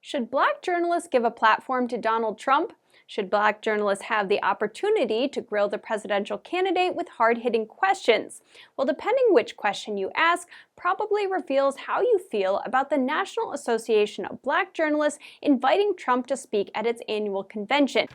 Should Black journalists give a platform to Donald Trump? Should Black journalists have the opportunity to grill the presidential candidate with hard-hitting questions? Well, depending which question you ask, probably reveals how you feel about the National Association of Black Journalists inviting Trump to speak at its annual convention.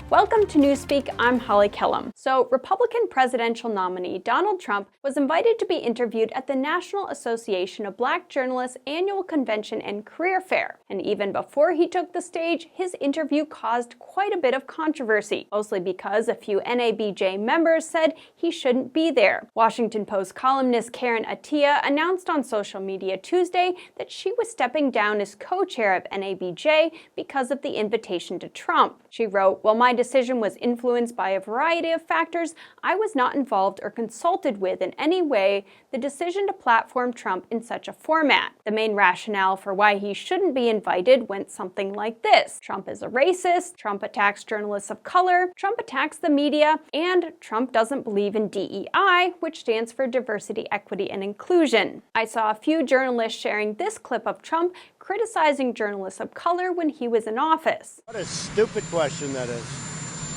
Welcome to Newspeak, I'm Holly Kellum. So, Republican presidential nominee Donald Trump was invited to be interviewed at the National Association of Black Journalists annual convention and career fair. And even before he took the stage, his interview caused quite a bit of controversy, mostly because a few NABJ members said he shouldn't be there. Washington Post columnist Karen Attiah announced on social media Tuesday that she was stepping down as co-chair of NABJ because of the invitation to Trump. She wrote, "While my decision was influenced by a variety of factors, I was not involved or consulted with in any way the decision to platform Trump in such a format. The main rationale for why he shouldn't be invited went something like this. Trump is a racist, Trump attacks journalists of color, Trump attacks the media, and Trump doesn't believe in DEI, which stands for diversity, equity, and inclusion." I saw a few journalists sharing this clip of Trump criticizing journalists of color when he was in office. What a stupid question that is.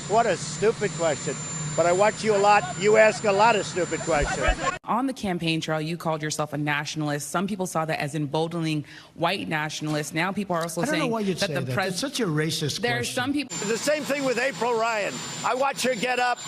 What a stupid question. But I watch you a lot. You ask a lot of stupid questions. On the campaign trail, you called yourself a nationalist. Some people saw that as emboldening white nationalists. Now people are also saying that the president. It's such a racist There are question. some people. The same thing with April Ryan. I watch her get up.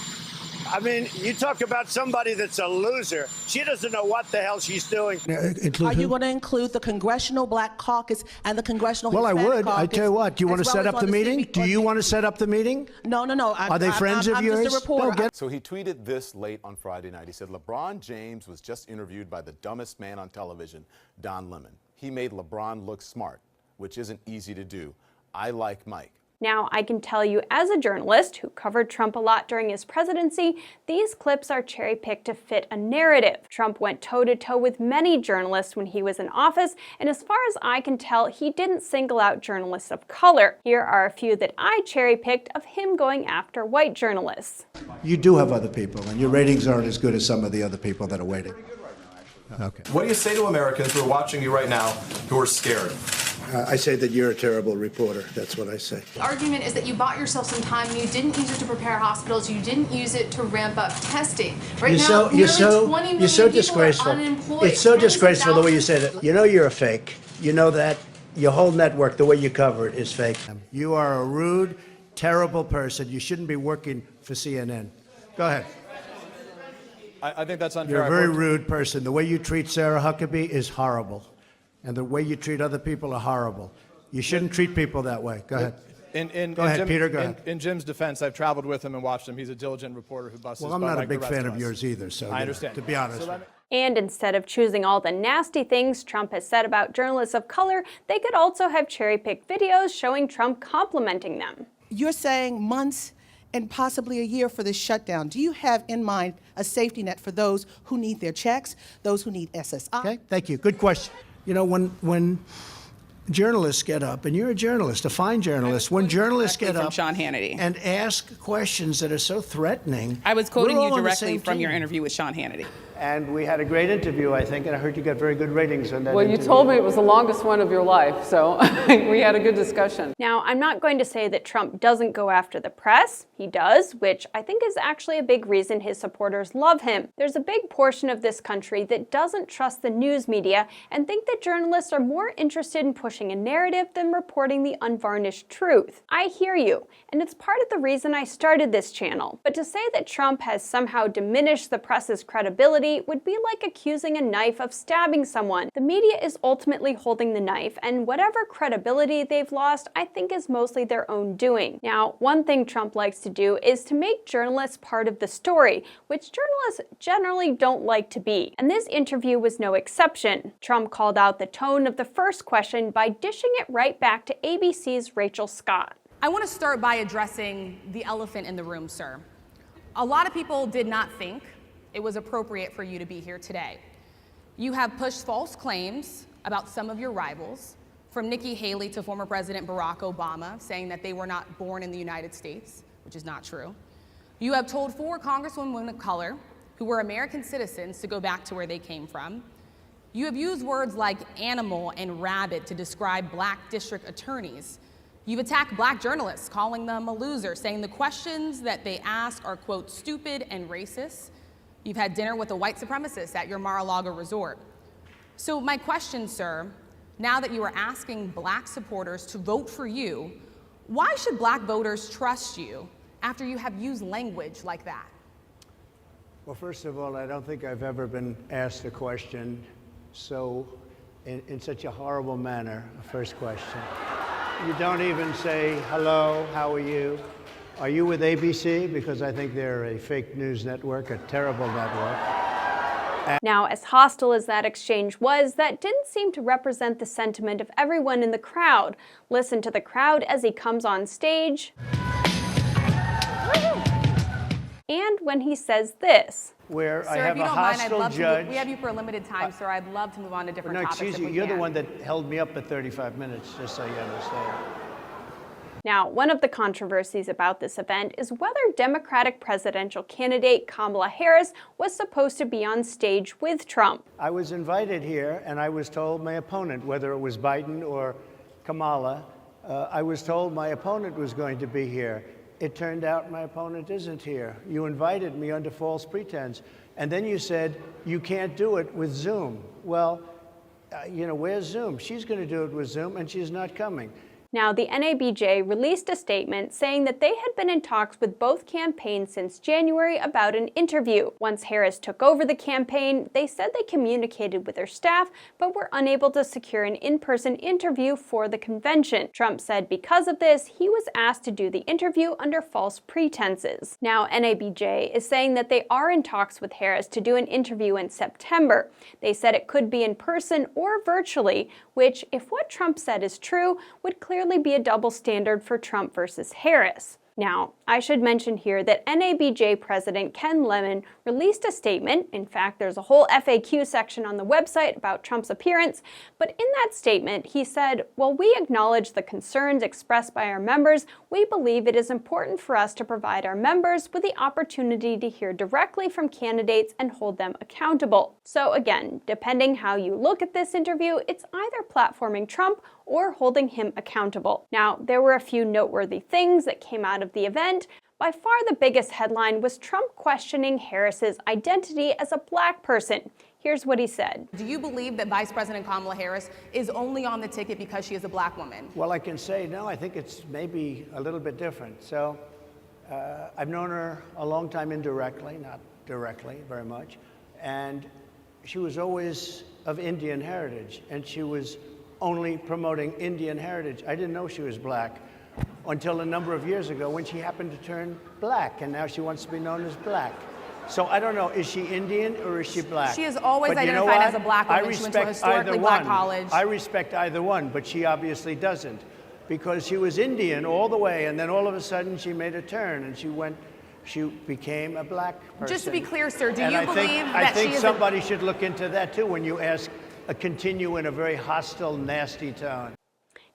I mean, you talk about somebody that's a loser. She doesn't know what the hell she's doing. Are you going to include the Congressional Black Caucus and the Congressional Well, Hispanic I would. Caucus? I tell you what. Do you want to set up the meeting? Do you want to set up the meeting? No. Are they friends of yours? I'm just a reporter. So he tweeted this late on Friday night. He said, "LeBron James was just interviewed by the dumbest man on television, Don Lemon. He made LeBron look smart, which isn't easy to do. I like Mike." Now, I can tell you as a journalist who covered Trump a lot during his presidency, these clips are cherry-picked to fit a narrative. Trump went toe-to-toe with many journalists when he was in office, and as far as I can tell, he didn't single out journalists of color. Here are a few that I cherry-picked of him going after white journalists. You do have other people, and your ratings aren't as good as some of the other people that are waiting. Okay. What do you say to Americans who are watching you right now who are scared? I say that you're a terrible reporter. That's what I say. The argument is that you bought yourself some time and you didn't use it to prepare hospitals. You didn't use it to ramp up testing. Right now, nearly 20 million you're so people disgraceful. are unemployed. It's so disgraceful the way you Tens say that. You know you're a fake. You know that. Your whole network, the way you cover it, is fake. You are a rude, terrible person. You shouldn't be working for CNN. Go ahead. I think that's unfair. You're a very rude person. The way you treat Sarah Huckabee is horrible. And the way you treat other people are horrible. You shouldn't treat people that way. Go ahead. Go ahead, Peter. Go ahead. In Jim's defense, I've traveled with him and watched him. He's a diligent reporter who busts his butt. Well, I'm not a like big the rest fan of of us. yours either, so I understand. to be honest. And instead of choosing all the nasty things Trump has said about journalists of color, they could also have cherry-picked videos showing Trump complimenting them. You're saying months and possibly a year for this shutdown. Do you have in mind a safety net for those who need their checks, those who need SSI? Okay, thank you. Good question. You know, when journalists get up, and you're a journalist, a fine journalist, when journalists get up Sean Hannity. and ask questions that are so threatening. I was quoting we're all you on the directly same from your team. interview with Sean Hannity. And we had a great interview, I think, and I heard you got very good ratings on that Well, you interview. told me it was the longest one of your life, so we had a good discussion. Now, I'm not going to say that Trump doesn't go after the press. He does, which I think is actually a big reason his supporters love him. There's a big portion of this country that doesn't trust the news media and think that journalists are more interested in pushing a narrative than reporting the unvarnished truth. I hear you, and it's part of the reason I started this channel. But to say that Trump has somehow diminished the press's credibility would be like accusing a knife of stabbing someone. The media is ultimately holding the knife, and whatever credibility they've lost, I think is mostly their own doing. Now, one thing Trump likes to do is to make journalists part of the story, which journalists generally don't like to be. And this interview was no exception. Trump called out the tone of the first question by dishing it right back to ABC's Rachel Scott. I want to start by addressing the elephant in the room, sir. A lot of people did not think it was appropriate for you to be here today. You have pushed false claims about some of your rivals, from Nikki Haley to former President Barack Obama, saying that they were not born in the United States, which is not true. You have told 4 congresswomen of color who were American citizens to go back to where they came from. You have used words like animal and rabbit to describe black district attorneys. You've attacked black journalists, calling them a loser, saying the questions that they ask are, quote, stupid and racist. You've had dinner with a white supremacist at your Mar-a-Lago resort. So my question, sir, now that you are asking black supporters to vote for you, why should black voters trust you after you have used language like that? Well, first of all, I don't think I've ever been asked a question in such a horrible manner, a first question. You don't even say, hello, how are you? Are you with ABC? Because I think they're a fake news network, a terrible network. Now, as hostile as that exchange was, that didn't seem to represent the sentiment of everyone in the crowd. Listen to the crowd as he comes on stage. And when he says this. Where sir, I have if you a don't mind, hostile judge. We have you for a limited time, sir. I'd love to move on to different topics. No, excuse you. You're the one that held me up for 35 minutes, just so you understand. Now, one of the controversies about this event is whether Democratic presidential candidate Kamala Harris was supposed to be on stage with Trump. I was invited here, and I was told my opponent, whether it was Biden or Kamala, I was told my opponent was going to be here. It turned out my opponent isn't here. You invited me under false pretense, and then you said you can't do it with Zoom. Well, where's Zoom? She's going to do it with Zoom, and she's not coming. Now, the NABJ released a statement saying that they had been in talks with both campaigns since January about an interview. Once Harris took over the campaign, they said they communicated with their staff, but were unable to secure an in-person interview for the convention. Trump said because of this, he was asked to do the interview under false pretenses. Now, NABJ is saying that they are in talks with Harris to do an interview in September. They said it could be in person or virtually, which, if what Trump said is true, would clearly be a double standard for Trump versus Harris. Now, I should mention here that NABJ President Ken Lemon released a statement. In fact, there's a whole FAQ section on the website about Trump's appearance, but in that statement, he said, "While we acknowledge the concerns expressed by our members, we believe it is important for us to provide our members with the opportunity to hear directly from candidates and hold them accountable." So again, depending how you look at this interview, it's either platforming Trump or holding him accountable. Now, there were a few noteworthy things that came out of the event. By far the biggest headline was Trump questioning Harris's identity as a black person. Here's what he said. Do you believe that Vice President Kamala Harris is only on the ticket because she is a black woman? Well, I can say no. I think it's maybe a little bit different. So I've known her a long time indirectly, not directly very much. And she was always of Indian heritage, and she was only promoting Indian heritage. I didn't know she was black until a number of years ago when she happened to turn black, and now she wants to be known as black. So I don't know, is she Indian or is she black? She is always identified as a black woman. She went to a historically black college. I respect either one, but she obviously doesn't, because she was Indian all the way, and then all of a sudden she made a turn, and she became a black person. Just to be clear, sir, do and you I believe think, that I think she is somebody should look into that too when you ask continue in a very hostile, nasty tone.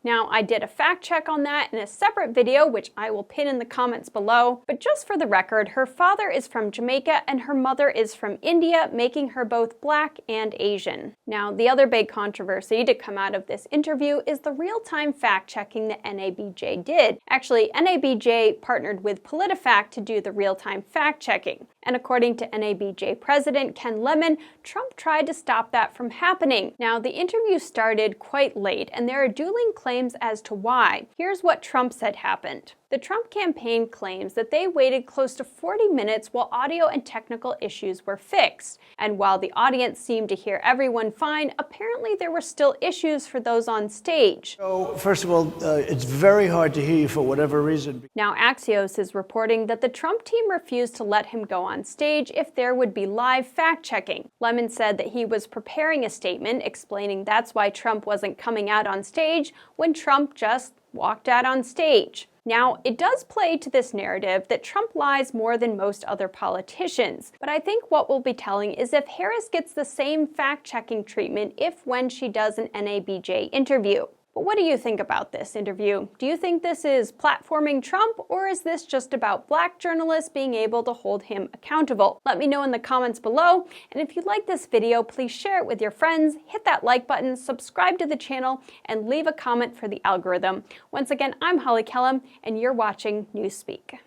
Now, I did a fact check on that in a separate video, which I will pin in the comments below. But just for the record, her father is from Jamaica and her mother is from India, making her both black and Asian. Now, the other big controversy to come out of this interview is the real-time fact-checking that NABJ did. Actually, NABJ partnered with PolitiFact to do the real-time fact-checking. And according to NABJ President Ken Lemon, Trump tried to stop that from happening. Now, the interview started quite late, and there are dueling claims as to why. Here's what Trump said happened. The Trump campaign claims that they waited close to 40 minutes while audio and technical issues were fixed. And while the audience seemed to hear everyone fine, apparently there were still issues for those on stage. So, first of all, it's very hard to hear you for whatever reason. Now, Axios is reporting that the Trump team refused to let him go on stage if there would be live fact-checking. Lemon said that he was preparing a statement explaining that's why Trump wasn't coming out on stage when Trump just walked out on stage. Now, it does play to this narrative that Trump lies more than most other politicians, but I think what we'll be telling is if Harris gets the same fact-checking treatment when she does an NABJ interview. But what do you think about this interview? Do you think this is platforming Trump, or is this just about black journalists being able to hold him accountable? Let me know in the comments below, and if you like this video, please share it with your friends, hit that like button, subscribe to the channel, and leave a comment for the algorithm. Once again, I'm Kellum, and you're watching Newspeak.